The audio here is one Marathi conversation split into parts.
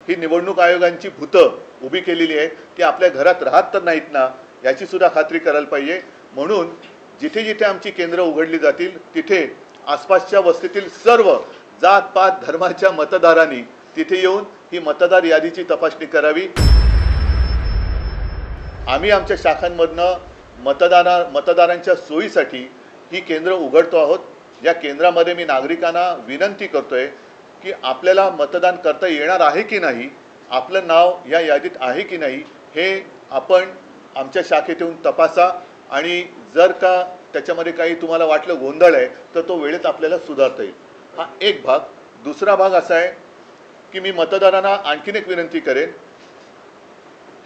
ही निवडणूक आयोगांची भूतं उभी केलेली आहे ती आपल्या घरात राहत तर नाहीत ना याची सुद्धा खात्री करायला पाहिजे। म्हणून जिथे जिथे आमची केंद्र उघडली जातील तिथे आसपासच्या वस्तीतील सर्व जात पात धर्माच्या मतदारांनी तिथे येऊन ही मतदार यादीची तपासणी करावी। आम्ही आमच्या शाखांमधनं मतदारांच्या सोयीसाठी ही केंद्र उघडतो आहोत। या केंद्रामध्ये मी नागरिकांना विनंती करतोय की आपल्याला मतदान करता येणार आहे की नाही, आपलं नाव या यादीत आहे की नाही हे आपण आमच्या शाखेत येऊन तपासा आणि जर का त्याच्यामध्ये काही तुम्हाला वाटलं गोंधळ आहे तर तो वेळेत आपल्याला सुधारता येईल। हा एक भाग। दुसरा भाग असा आहे की मी मतदारांना आणखीन एक विनंती करेन,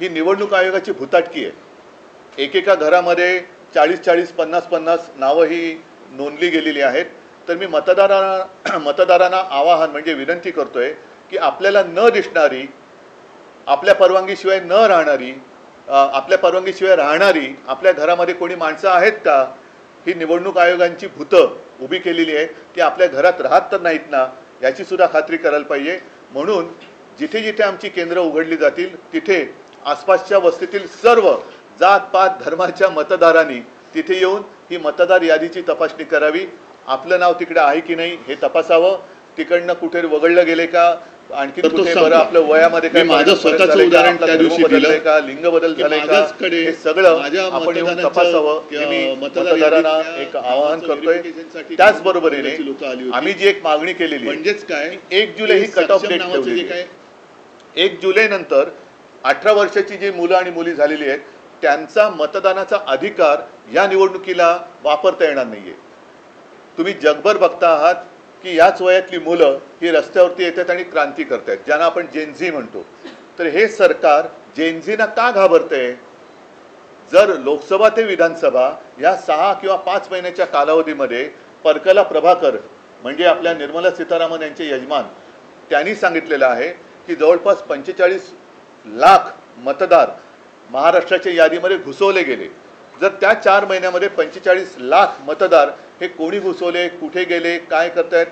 ही निवडणूक आयोगाची भुताटकी आहे। एकेका घरामध्ये 40-40 50-50 नावं ही नोंदली गेलेली आहेत। तर मी मतदारांना आवाहन म्हणजे विनंती करतोय की आपल्याला न दिसणारी, आपल्या परवानगीशिवाय न राहणारी, आपल्या परवानगीशिवाय राहणारी आपल्या घरामध्ये कोणी माणसं आहेत का, ही निवडणूक आयोगांची भूतं उभी केलेली आहे ती आपल्या घरात राहत तर नाहीत ना याची सुद्धा खात्री करायला पाहिजे। म्हणून जिथे जिथे आमची केंद्र उघडली जातील तिथे आसपासच्या वस्तीतील सर्व जात पात धर्माच्या मतदारांनी तिथे येऊन ही मतदार यादीची तपासणी करावी। आपलं नाव तिकडे आहे की नाही हे तपासावं, तिकडनं कुठे वगळलं गेले का, आणखी कुठे बरं आपलं वयामध्ये काय माझं स्वतःचं उदाहरण त्या दिवशी दिलं का, लिंग बदल झाले का, हे सगळं आपण येऊन तपासावं हे मी मतदारांना एक आवाहन करतोय। त्याचबरोबरीने आम्ही जी एक मागणी केलेली म्हणजेच काय 1 जुलै ही कट ऑफ डेट ठेवली आहे। 1 जुलै नंतर 18 वर्षाची जी मुलं आणि मुली झालेली आहेत त्यांचा मतदानाचा अधिकार या निवडणुकीला वापरता येणार नाहीये। तुम्ही जगभर बघता आहात की याच वयातली मुलं ही रस्त्यावरती येतात आणि क्रांती करतात, ज्यांना आपण जेनझी म्हणतो। तर हे सरकार जेनझीना का घाबरतंय? जर लोकसभा ते विधानसभा या 6 किंवा 5 महिन्याच्या कालावधीमध्ये परकला प्रभाकर म्हणजे आपल्या निर्मला सीतारामन यांचे यजमान त्यांनी सांगितलेलं आहे की जवळपास 45 लाख मतदार महाराष्ट्राच्या यादीमध्ये घुसवले गेले। जर त्या 4 महिन्यामध्ये 45 लाख मतदार हे कोणी घुसवले, कुठे गेले, काय करतायत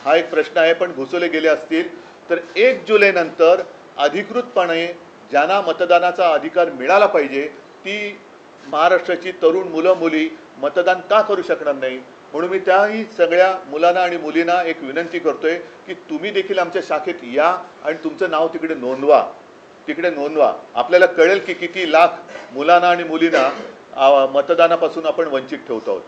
हा एक प्रश्न आहे। पण घुसवले गेले असतील तर 1 जुलै नंतर अधिकृतपणे ज्यांना मतदानाचा अधिकार मिळाला पाहिजे ती महाराष्ट्राची तरुण मुलं मुली मतदान का करू शकणार नाही? म्हणून मी त्याही सगळ्या मुलांना आणि मुलींना एक विनंती करतोय की तुम्ही देखील आमच्या शाखेत या आणि तुमचं नाव तिकडे नोंदवा, तिकडे नोंदवा। आपल्याला कळेल की किती लाख मुलांना आणि मुलींना मतदानापासून आपण वंचित ठेवतो आहोत।